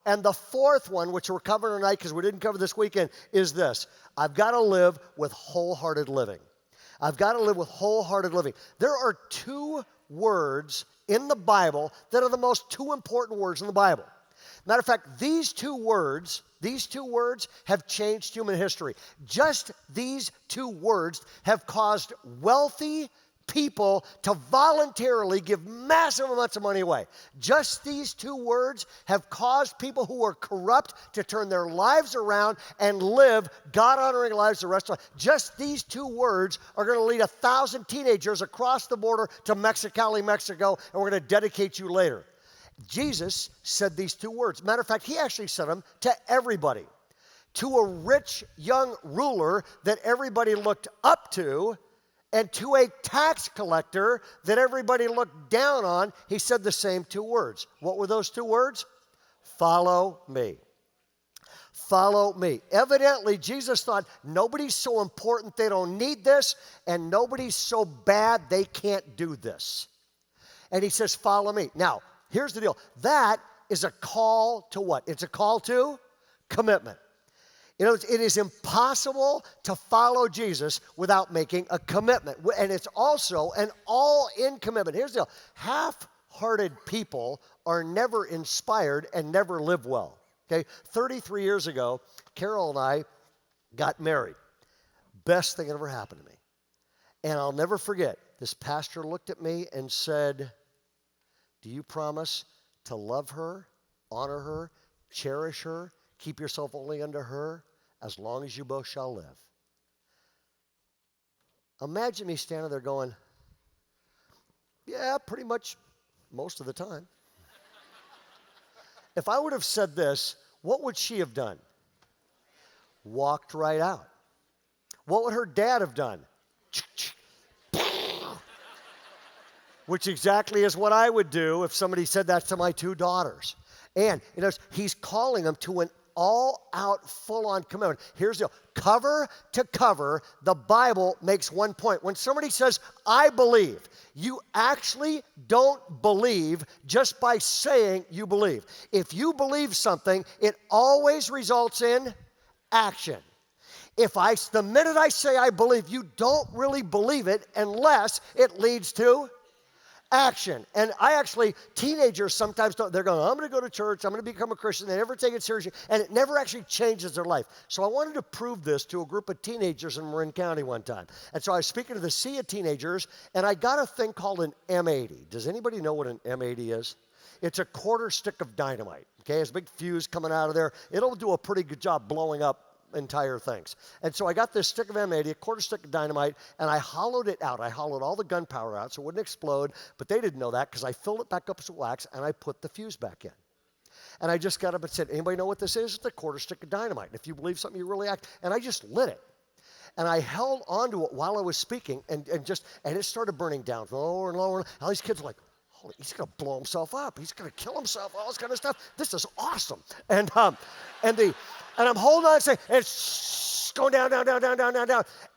And the fourth one, which we're covering tonight because we didn't cover this weekend, is this. I've got to live with wholehearted living. I've got to live with wholehearted living. There are two words in the Bible that are the most two important words in the Bible. Matter of fact, these two words have changed human history. Just these two words have caused wealthy people to voluntarily give massive amounts of money away. Just these two words have caused people who are corrupt to turn their lives around and live God-honoring lives the rest of life. Just these two words are going to lead 1,000 teenagers across the border to Mexicali, Mexico, and we're going to dedicate you later. Jesus said these two words. Matter of fact, he actually said them to everybody. To a rich young ruler that everybody looked up to, and to a tax collector that everybody looked down on, he said the same two words. What were those two words? Follow me. Follow me. Evidently, Jesus thought nobody's so important they don't need this, and nobody's so bad they can't do this. And he says, follow me. Now, here's the deal. That is a call to what? It's a call to commitment. You know, it is impossible to follow Jesus without making a commitment. And it's also an all-in commitment. Here's the deal. Half-hearted people are never inspired and never live well. Okay? 33 years ago, Carol and I got married. Best thing that ever happened to me. And I'll never forget, this pastor looked at me and said, do you promise to love her, honor her, cherish her, keep yourself only unto her, as long as you both shall live? Imagine me standing there going, yeah, pretty much most of the time. If I would have said this, what would she have done? Walked right out. What would her dad have done? Which exactly is what I would do if somebody said that to my two daughters. And, you know, he's calling them to an all-out, full-on commitment. Here's the deal. Cover to cover, the Bible makes one point. When somebody says, I believe, you actually don't believe just by saying you believe. If you believe something, it always results in action. The minute I say I believe, you don't really believe it unless it leads to action. And teenagers sometimes don't, they're going, I'm going to go to church, I'm going to become a Christian. They never take it seriously, and it never actually changes their life. So I wanted to prove this to a group of teenagers in Marin County one time. And so I was speaking to the sea of teenagers, and I got a thing called an M80. Does anybody know what an M80 is? It's a quarter stick of dynamite. Okay, it's a big fuse coming out of there. It'll do a pretty good job blowing up entire things. And so I got this stick of M80, a quarter stick of dynamite, and I hollowed it out. I hollowed all the gunpowder out so it wouldn't explode, but they didn't know that because I filled it back up with wax and I put the fuse back in. And I just got up and said, anybody know what this is? It's a quarter stick of dynamite. And if you believe something, you really act. And I just lit it. And I held onto it while I was speaking, and it started burning down lower and lower. All these kids were like, holy, he's going to blow himself up. He's going to kill himself, all this kind of stuff. This is awesome. And I'm holding on and saying, and it's going down.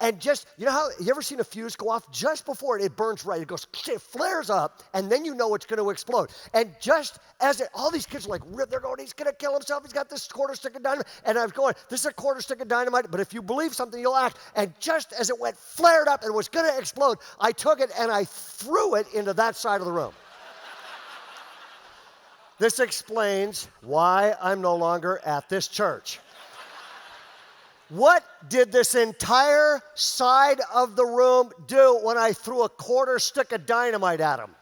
And just, you know how, you ever seen a fuse go off? Just before it burns right, it flares up, and then you know it's going to explode. And just as all these kids are like, they're going, he's going to kill himself, he's got this quarter stick of dynamite. And I'm going, this is a quarter stick of dynamite, but if you believe something, you'll act. And just as it flared up and was going to explode, I took it and I threw it into that side of the room. This explains why I'm no longer at this church. What did this entire side of the room do when I threw a quarter stick of dynamite at them?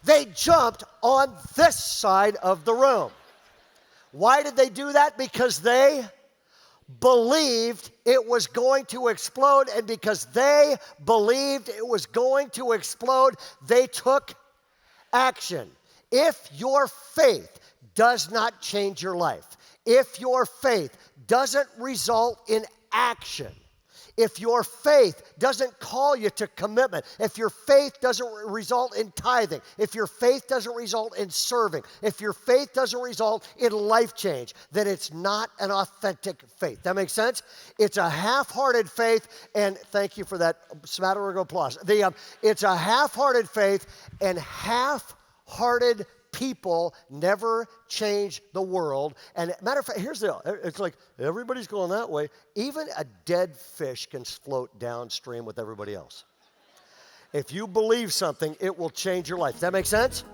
They jumped on this side of the room. Why did they do that? Because they believed it was going to explode, and because they believed it was going to explode, they took action. If your faith does not change your life, if your faith doesn't result in action, if your faith doesn't call you to commitment, if your faith doesn't result in tithing, if your faith doesn't result in serving, if your faith doesn't result in life change, then it's not an authentic faith. That makes sense? It's a half-hearted faith, and thank you for that smattering of applause. It's a half-hearted faith, and half-hearted people never change the world. And matter of fact, here's the deal. It's like everybody's going that way. Even a dead fish can float downstream with everybody else. If you believe something, it will change your life. Does that make sense?